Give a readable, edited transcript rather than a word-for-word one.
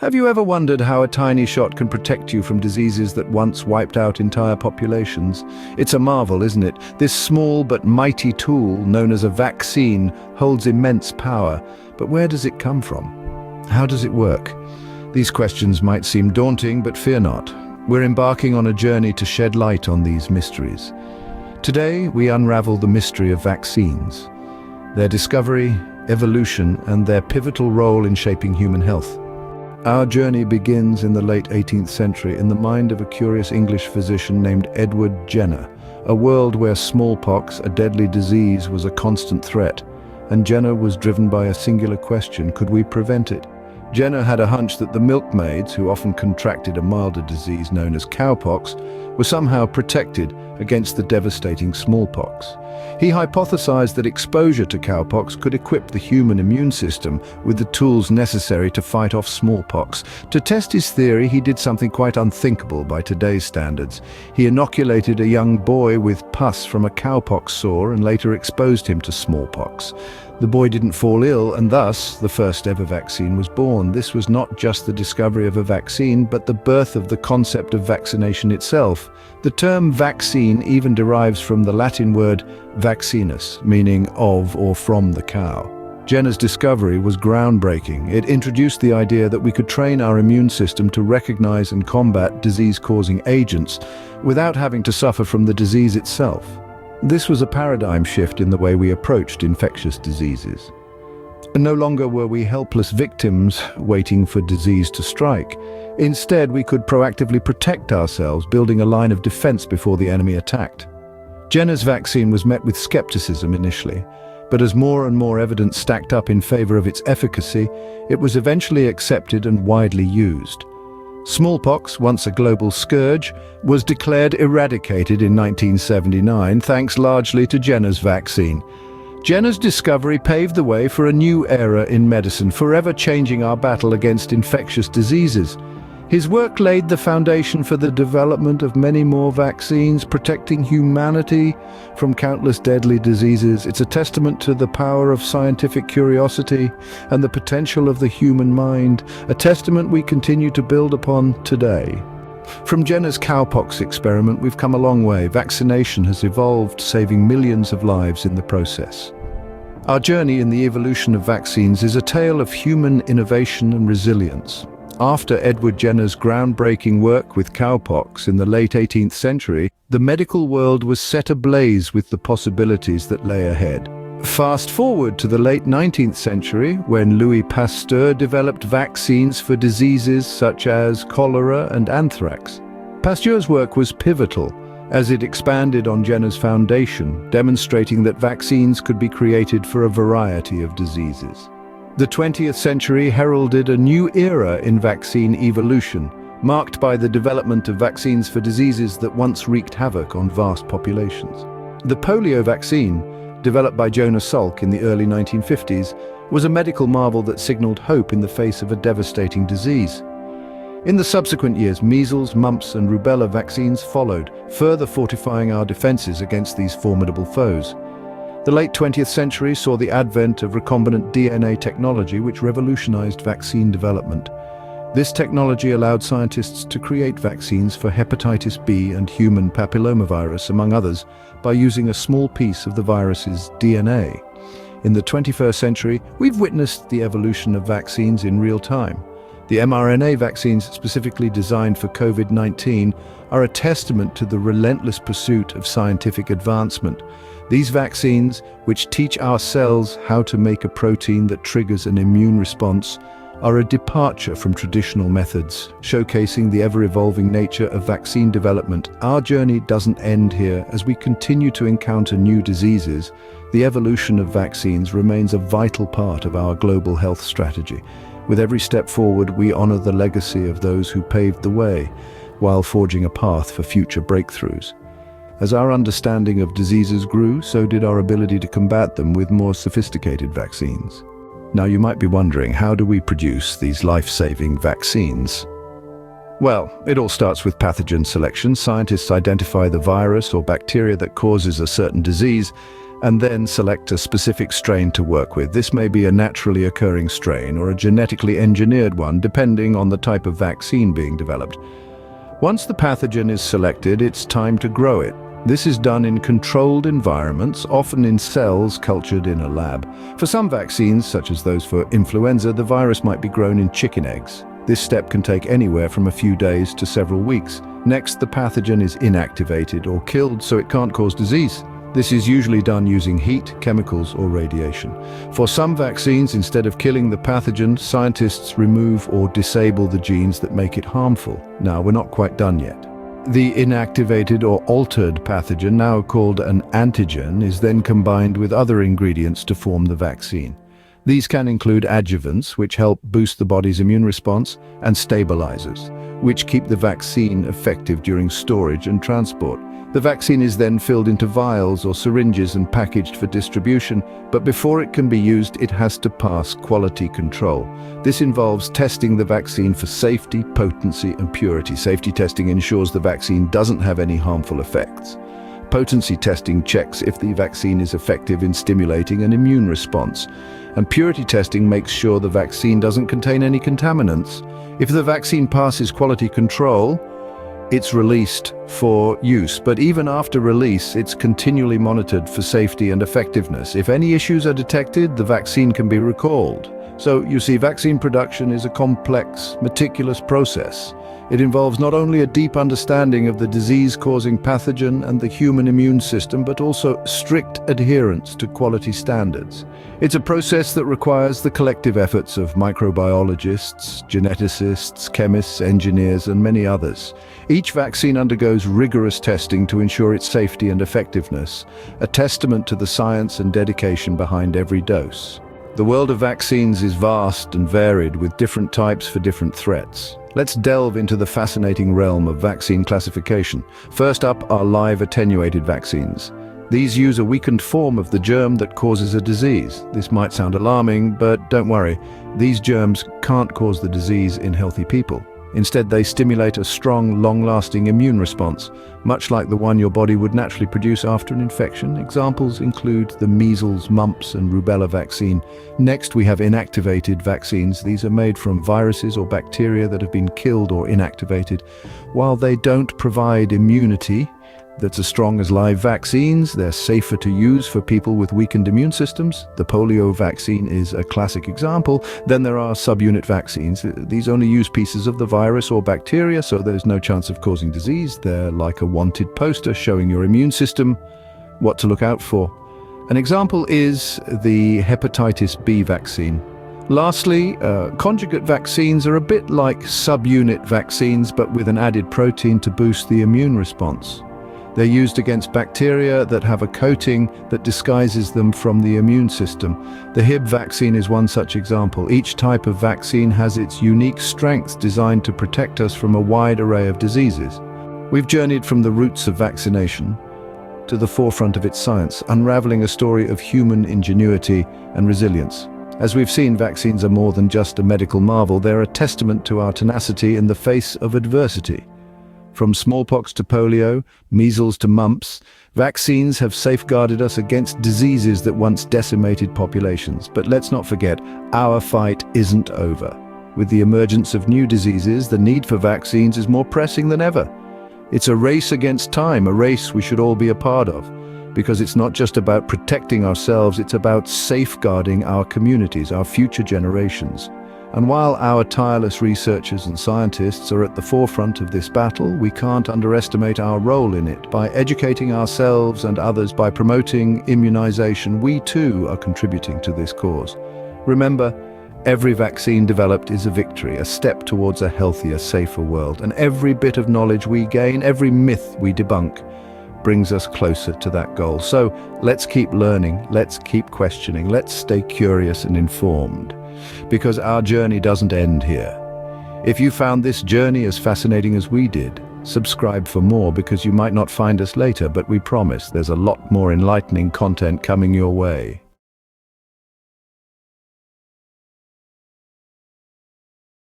Have you ever wondered how a tiny shot can protect you from diseases that once wiped out entire populations? It's a marvel, isn't it? This small but mighty tool, known as a vaccine, holds immense power. But where does it come from? How does it work? These questions might seem daunting, but fear not. We're embarking on a journey to shed light on these mysteries. Today, we unravel the mystery of vaccines, their discovery, evolution, and their pivotal role in shaping human health. Our journey begins in the late 18th century in the mind of a curious English physician named Edward Jenner, a world where smallpox, a deadly disease, was a constant threat, and Jenner was driven by a singular question: could we prevent it? Jenner had a hunch that the milkmaids, who often contracted a milder disease known as cowpox, were somehow protected against the devastating smallpox. He hypothesized that exposure to cowpox could equip the human immune system with the tools necessary to fight off smallpox. To test his theory, he did something quite unthinkable by today's standards. He inoculated a young boy with pus from a cowpox sore and later exposed him to smallpox. The boy didn't fall ill, and thus the first ever vaccine was born. This was not just the discovery of a vaccine, but the birth of the concept of vaccination itself. The term vaccine even derives from the Latin word vaccinus, meaning of or from the cow. Jenner's discovery was groundbreaking. It introduced the idea that we could train our immune system to recognize and combat disease-causing agents without having to suffer from the disease itself. This was a paradigm shift in the way we approached infectious diseases. No longer were we helpless victims waiting for disease to strike. Instead, we could proactively protect ourselves, building a line of defense before the enemy attacked. Jenner's vaccine was met with skepticism initially, but as more and more evidence stacked up in favor of its efficacy, it was eventually accepted and widely used. Smallpox, once a global scourge, was declared eradicated in 1979 thanks largely to Jenner's vaccine. Jenner's discovery paved the way for a new era in medicine, forever changing our battle against infectious diseases. His work laid the foundation for the development of many more vaccines, protecting humanity from countless deadly diseases. It's a testament to the power of scientific curiosity and the potential of the human mind, a testament we continue to build upon today. From Jenner's cowpox experiment, we've come a long way. Vaccination has evolved, saving millions of lives in the process. Our journey in the evolution of vaccines is a tale of human innovation and resilience. After Edward Jenner's groundbreaking work with cowpox in the late 18th century, the medical world was set ablaze with the possibilities that lay ahead. Fast forward to the late 19th century, when Louis Pasteur developed vaccines for diseases such as cholera and anthrax. Pasteur's work was pivotal, as it expanded on Jenner's foundation, demonstrating that vaccines could be created for a variety of diseases. The 20th century heralded a new era in vaccine evolution, marked by the development of vaccines for diseases that once wreaked havoc on vast populations. The polio vaccine, developed by Jonas Salk in the early 1950s, was a medical marvel that signaled hope in the face of a devastating disease. In the subsequent years, measles, mumps, and rubella vaccines followed, further fortifying our defenses against these formidable foes. The late 20th century saw the advent of recombinant DNA technology, which revolutionized vaccine development. This technology allowed scientists to create vaccines for hepatitis B and human papillomavirus, among others, by using a small piece of the virus's DNA. In the 21st century, we've witnessed the evolution of vaccines in real time. The mRNA vaccines specifically designed for COVID-19 are a testament to the relentless pursuit of scientific advancement. These vaccines, which teach our cells how to make a protein that triggers an immune response, are a departure from traditional methods, showcasing the ever-evolving nature of vaccine development. Our journey doesn't end here. As we continue to encounter new diseases, the evolution of vaccines remains a vital part of our global health strategy. With every step forward, we honor the legacy of those who paved the way, while forging a path for future breakthroughs. As our understanding of diseases grew, so did our ability to combat them with more sophisticated vaccines. Now you might be wondering, how do we produce these life-saving vaccines? Well, it all starts with pathogen selection. Scientists identify the virus or bacteria that causes a certain disease, and then select a specific strain to work with. This may be a naturally occurring strain or a genetically engineered one, depending on the type of vaccine being developed. Once the pathogen is selected, it's time to grow it. This is done in controlled environments, often in cells cultured in a lab. For some vaccines, such as those for influenza, the virus might be grown in chicken eggs. This step can take anywhere from a few days to several weeks. Next, the pathogen is inactivated or killed so it can't cause disease. This is usually done using heat, chemicals, or radiation. For some vaccines, instead of killing the pathogen, scientists remove or disable the genes that make it harmful. Now, we're not quite done yet. The inactivated or altered pathogen, now called an antigen, is then combined with other ingredients to form the vaccine. These can include adjuvants, which help boost the body's immune response, and stabilizers, which keep the vaccine effective during storage and transport. The vaccine is then filled into vials or syringes and packaged for distribution, but before it can be used, it has to pass quality control. This involves testing the vaccine for safety, potency, and purity. Safety testing ensures the vaccine doesn't have any harmful effects. Potency testing checks if the vaccine is effective in stimulating an immune response. And purity testing makes sure the vaccine doesn't contain any contaminants. If the vaccine passes quality control, it's released for use, but even after release, it's continually monitored for safety and effectiveness. If any issues are detected, the vaccine can be recalled. So, you see, vaccine production is a complex, meticulous process. It involves not only a deep understanding of the disease-causing pathogen and the human immune system, but also strict adherence to quality standards. It's a process that requires the collective efforts of microbiologists, geneticists, chemists, engineers, and many others. Each vaccine undergoes rigorous testing to ensure its safety and effectiveness, a testament to the science and dedication behind every dose. The world of vaccines is vast and varied, with different types for different threats. Let's delve into the fascinating realm of vaccine classification. First up are live attenuated vaccines. These use a weakened form of the germ that causes a disease. This might sound alarming, but don't worry. These germs can't cause the disease in healthy people. Instead, they stimulate a strong, long-lasting immune response, much like the one your body would naturally produce after an infection. Examples include the measles, mumps, and rubella vaccine. Next, we have inactivated vaccines. These are made from viruses or bacteria that have been killed or inactivated. While they don't provide immunity that's as strong as live vaccines, they're safer to use for people with weakened immune systems. The polio vaccine is a classic example. Then there are subunit vaccines. These only use pieces of the virus or bacteria, so there's no chance of causing disease. They're like a wanted poster showing your immune system what to look out for. An example is the hepatitis B vaccine. Lastly, conjugate vaccines are a bit like subunit vaccines, but with an added protein to boost the immune response. They're used against bacteria that have a coating that disguises them from the immune system. The Hib vaccine is one such example. Each type of vaccine has its unique strengths designed to protect us from a wide array of diseases. We've journeyed from the roots of vaccination to the forefront of its science, unraveling a story of human ingenuity and resilience. As we've seen, vaccines are more than just a medical marvel. They're a testament to our tenacity in the face of adversity. From smallpox to polio, measles to mumps, vaccines have safeguarded us against diseases that once decimated populations. But let's not forget, our fight isn't over. With the emergence of new diseases, the need for vaccines is more pressing than ever. It's a race against time, a race we should all be a part of. Because it's not just about protecting ourselves, it's about safeguarding our communities, our future generations. And while our tireless researchers and scientists are at the forefront of this battle, we can't underestimate our role in it. By educating ourselves and others, by promoting immunization, we too are contributing to this cause. Remember, every vaccine developed is a victory, a step towards a healthier, safer world. And every bit of knowledge we gain, every myth we debunk, brings us closer to that goal. So let's keep learning, let's keep questioning, let's stay curious and informed. Because our journey doesn't end here. If you found this journey as fascinating as we did, subscribe for more, because you might not find us later, but we promise there's a lot more enlightening content coming your way.